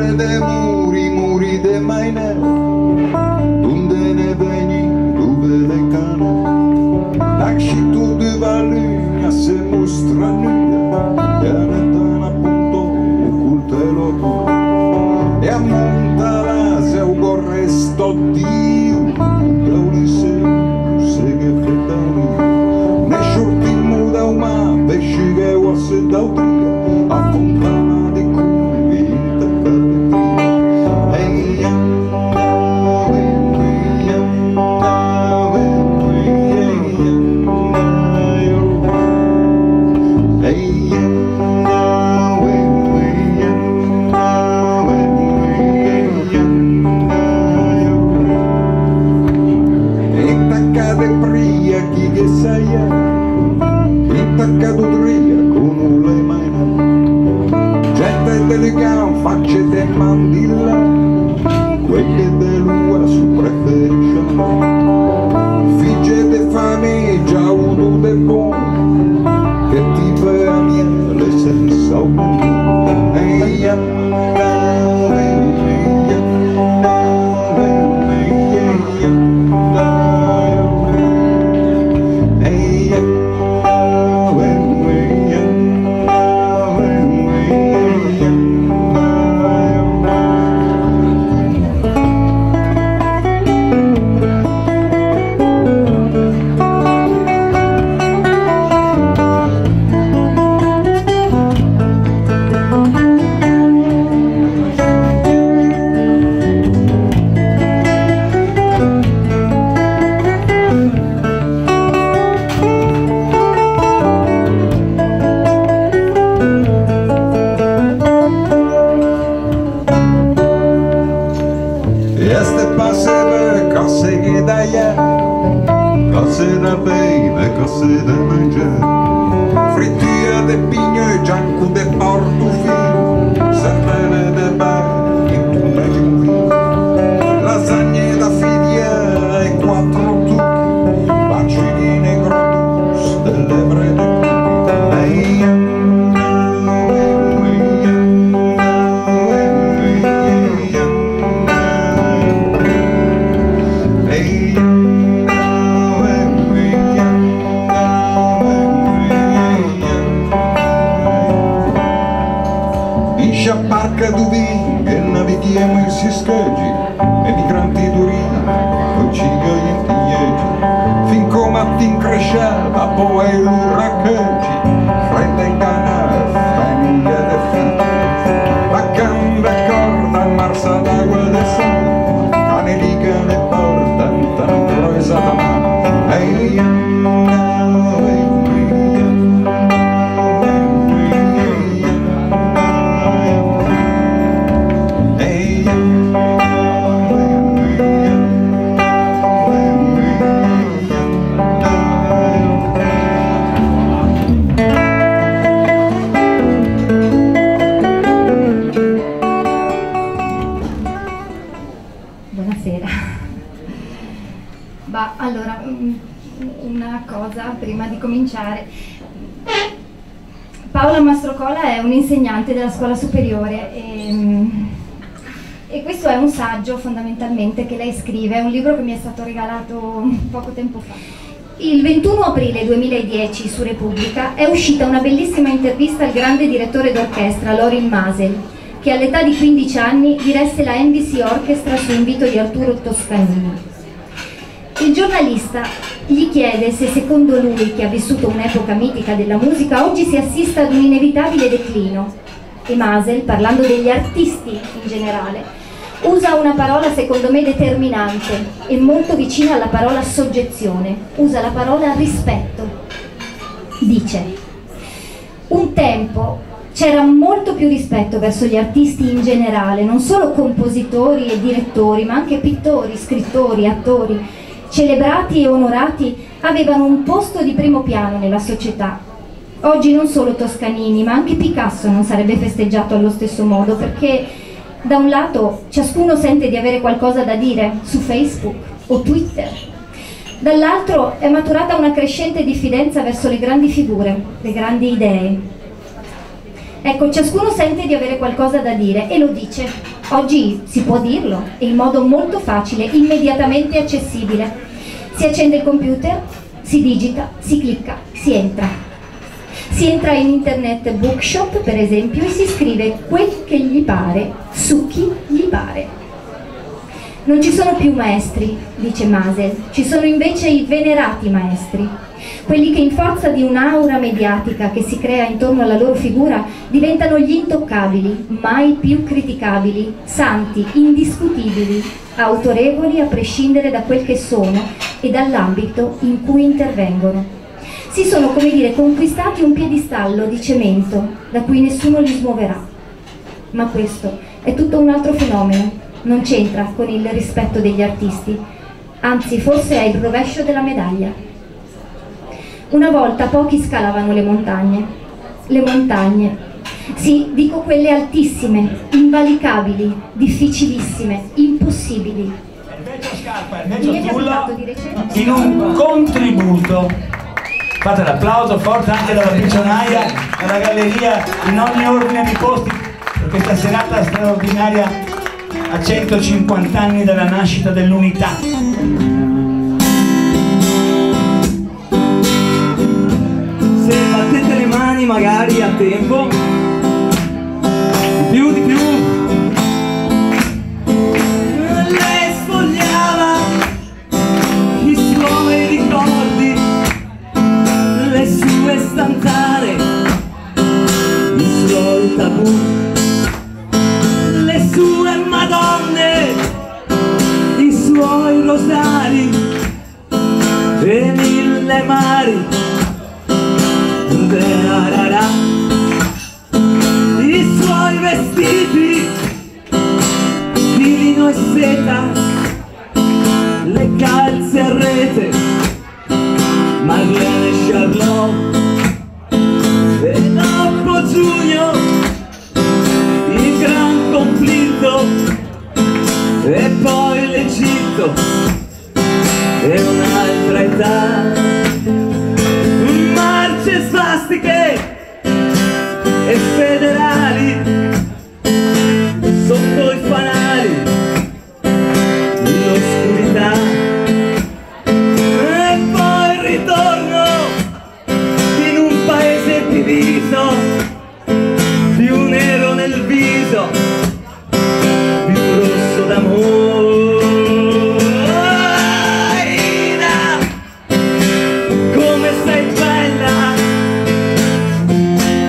Mare de muri, muri de maine, donde ne veni, dove le cane, nascito de valugna se mostra nuda, pianeta appunto occulte l'orrore, e ammonta la se ucorre sto Dio, da Ulisse, se che fetta un'io, ne shortimmo da uma, pesci che uosse da utria, a fontana di cubi intaccate tria, eia, intaccato tria con le mani, gente delicata, facce de mandilla, quelle de lua su preferisce, figlie de fame già avuto de buon, che ti per a miele senza un eia. Este pasebe cose che daia, cose da bere, cose da mangiare, frittura de pigno e gianco de portofino, sardine de bar, in tulle di morire, lasagne da fidia e quattro tucchi, bacini grotus delle brede cubi, Parca d'Uvin che navighiamo in sischeggi, emigranti d'Urin, con cigoli in pieggi, fin come a tin cresceva, poi l'urraccheggi, fredda in canale, famiglia de figli, la gamba e corda, al marsa d'acqua del sole, canelica ne porta, tanto resa da mano, eia. Buonasera. Allora, una cosa prima di cominciare. Paola Mastrocola è un'insegnante della scuola superiore e questo è un saggio fondamentalmente che lei scrive, è un libro che mi è stato regalato poco tempo fa. Il 21 aprile 2010 su Repubblica è uscita una bellissima intervista al grande direttore d'orchestra Lorin Maazel, che all'età di 15 anni diresse la NBC Orchestra su invito di Arturo Toscanini. Il giornalista gli chiede se secondo lui, che ha vissuto un'epoca mitica della musica, oggi si assista ad un inevitabile declino. E Maazel, parlando degli artisti in generale, usa una parola secondo me determinante e molto vicina alla parola soggezione, usa la parola rispetto. Dice: un tempo c'era molto più rispetto verso gli artisti in generale, non solo compositori e direttori, ma anche pittori, scrittori, attori, celebrati e onorati, avevano un posto di primo piano nella società. Oggi non solo Toscanini, ma anche Picasso non sarebbe festeggiato allo stesso modo, perché da un lato ciascuno sente di avere qualcosa da dire su Facebook o Twitter, dall'altro è maturata una crescente diffidenza verso le grandi figure, le grandi idee. Ecco, ciascuno sente di avere qualcosa da dire e lo dice. Oggi si può dirlo, e in modo molto facile, immediatamente accessibile. Si accende il computer, si digita, si clicca, si entra. Si entra in Internet Bookshop, per esempio, e si scrive quel che gli pare, su chi gli pare. Non ci sono più maestri, dice Masel, ci sono invece i venerati maestri, quelli che in forza di un'aura mediatica che si crea intorno alla loro figura diventano gli intoccabili, mai più criticabili, santi, indiscutibili, autorevoli a prescindere da quel che sono e dall'ambito in cui intervengono. Si sono, come dire, conquistati un piedistallo di cemento da cui nessuno li smuoverà. Ma questo è tutto un altro fenomeno, non c'entra con il rispetto degli artisti, anzi forse è il rovescio della medaglia. Una volta pochi scalavano le montagne, sì, dico quelle altissime, invalicabili, difficilissime, impossibili. Invece Tullo, in un contributo, fate l'applauso forte anche dalla Piccionaia, dalla galleria, in ogni ordine di posti, per questa serata straordinaria a 150 anni dalla nascita dell'unità. Se battete le mani magari a tempo, di più, lei sfogliava i suoi ricordi, le sue stanzare, i suoi tabù, le sue madonne, i suoi rosari e 1000 mari. I suoi vestiti di lino e seta, le calze a rete, Marlene e Charlotte, e dopo giugno il gran conflitto, e poi l'Egitto e un'altra età. Marce svastiche e federali sotto i fanali, l'oscurità, e poi il ritorno in un paese diviso, più nero nel viso, più rosso d'amore.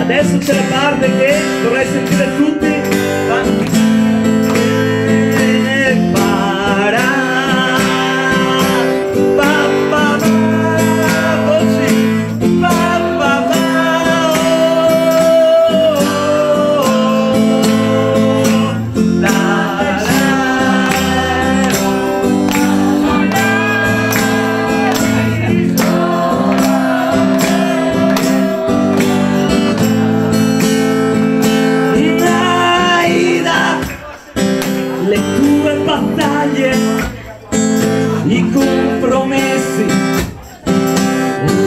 Adesso c'è la parte che vorrei sentire tutti. I compromessi,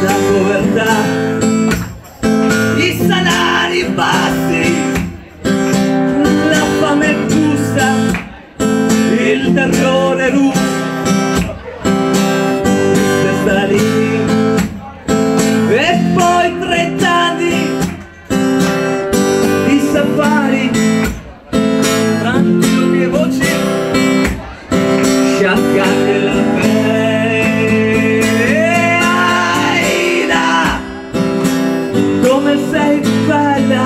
la povertà, i salari bassi, la fame busta, il terrore russo, sta lì, e poi 30 anni di safari, tranquillo che voci sciaccate la pelle. Aida, come sei bella.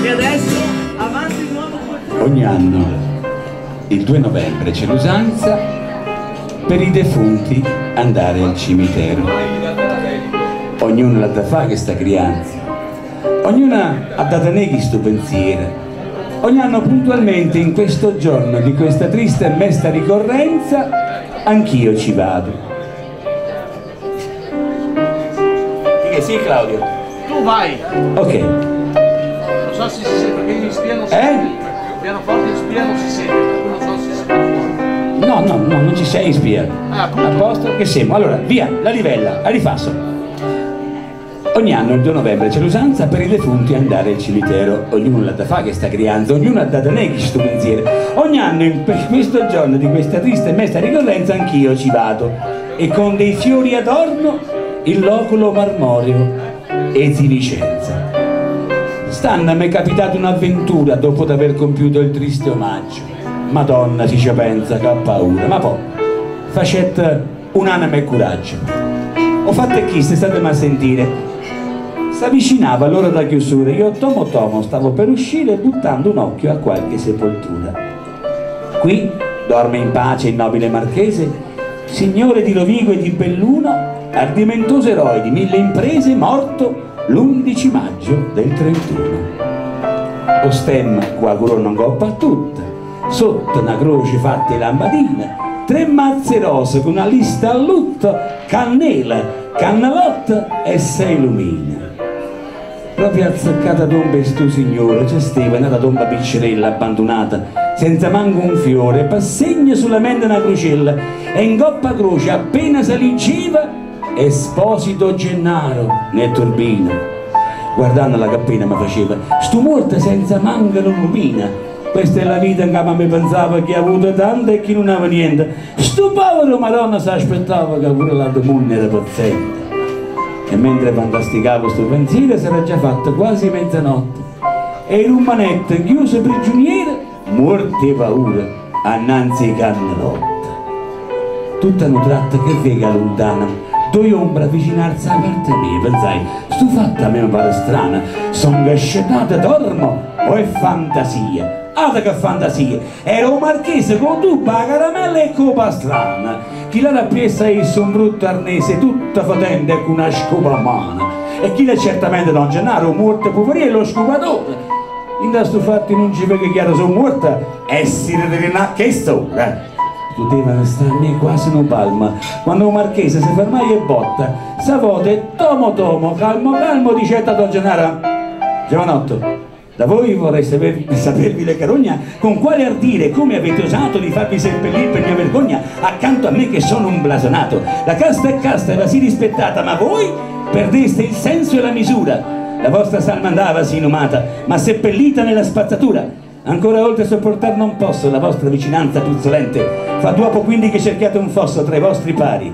E adesso avanti di nuovo. Ogni anno il 2 novembre c'è l'usanza per i defunti andare al cimitero. Ognuno l'ha da fare che sta crianza, ognuna ha da neghi sto pensiero. Ogni anno puntualmente in questo giorno di questa triste e mesta ricorrenza anch'io ci vado. Sì, Claudio? Tu vai! Ok. Non so se si sente, perché in spia non si sente. Il pianoforte in spia non si sente, per cui non so se si sente fuori. No, non ci sei in spia. A posto che siamo. Allora, via, la livella, a rifasso. Ogni anno il 2 novembre c'è l'usanza per i defunti andare al cimitero. Ognuno l'ha da fa che sta crianza, ognuno ha da neghi sto pensiero. Ogni anno per questo giorno di questa triste e mesta ricorrenza anch'io ci vado, e con dei fiori adorno il loculo marmoreo e si licenza. Stanno mi è capitata un'avventura dopo d'aver compiuto il triste omaggio. Madonna si ci pensa che ha paura, ma poi facette un'anima e coraggio. Ho fatto chi se state a sentire. S'avvicinava l'ora da chiusura, io tomo stavo per uscire buttando un occhio a qualche sepoltura. Qui dorme in pace il nobile marchese, signore di Rovigo e di Belluno, ardimentoso eroe di 1000 imprese, morto l'11 maggio del 31. O stemma qua non coppa tutta, sotto una croce fatta in lampadina, 3 mazze rose con una lista a lutto, cannela, cannalotta e 6 lumine. Proprio azzeccata tomba sto signore, c'è stava una tomba piccerella abbandonata, senza manco un fiore, passegna solamente una crocella, e in coppa croce appena saligeva Esposito Gennaro nel turbino. Guardando la cappina mi faceva, sto morto senza manca lumina. Questa è la vita in cui mi pensava che ha avuto tanto e che non aveva niente. Sto povero Madonna si aspettava che pure la domonna era paziente. E mentre fantasticavo sto pensiero si era già fatta quasi mezzanotte e il umanetto chiuso prigioniero, morte e paura annanzi ai cannalotta. Tutta una tratta che vega lontana, due ombra avvicinarsi a parte mia, pensai, sto fatta a me pare strana, son gascettata dormo o è fantasia? Ada che fantasia, era un marchese con tubba, la caramella e copa strana, chi l'ha appiessa isso un brutto arnese tutta fotente con una scopa a mano, e chi l'è certamente Don Gennaro, morto poverino e lo scopatore. In questo fatto non ci vede chiaro sono morta e si rinà che sopra. Poteva starmi quasi una palma quando un marchese si fermai e botta, savote tomo, calmo, dicette a Don Gennaro, giovanotto, da voi vorrei sapervi le carogna con quale ardire, come avete osato di farvi seppellire per mia vergogna accanto a me che sono un blasonato. La casta è casta e va sì rispettata, ma voi perdeste il senso e la misura. La vostra salma andava sì inumata, ma seppellita nella spazzatura. Ancora oltre sopportar non posso la vostra vicinanza puzzolente. Fa dopo quindi che cerchiate un fosso tra i vostri pari,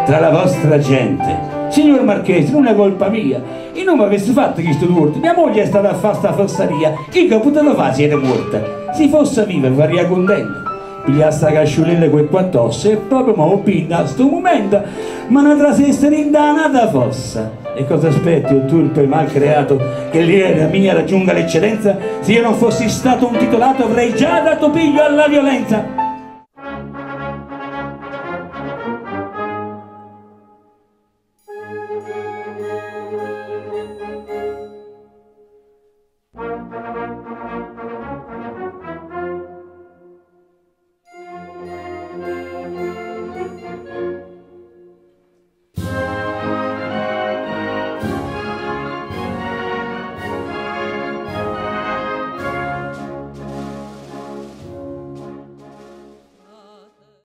tra la vostra gente. Signor Marchese, non è colpa mia, io non mi avessi fatto questo turto, mia moglie è stata a fare sta fossaria, io che potevo fare se era morta, se fosse viva faria contenta. Pigliassa la casciolella quel quattosse e proprio mo' pinda a sto momento, ma non trasesse rindanata fossa. E cosa aspetti, o turpo e mal creato, che l'ira mia raggiunga l'eccellenza? Se io non fossi stato un titolato avrei già dato piglio alla violenza.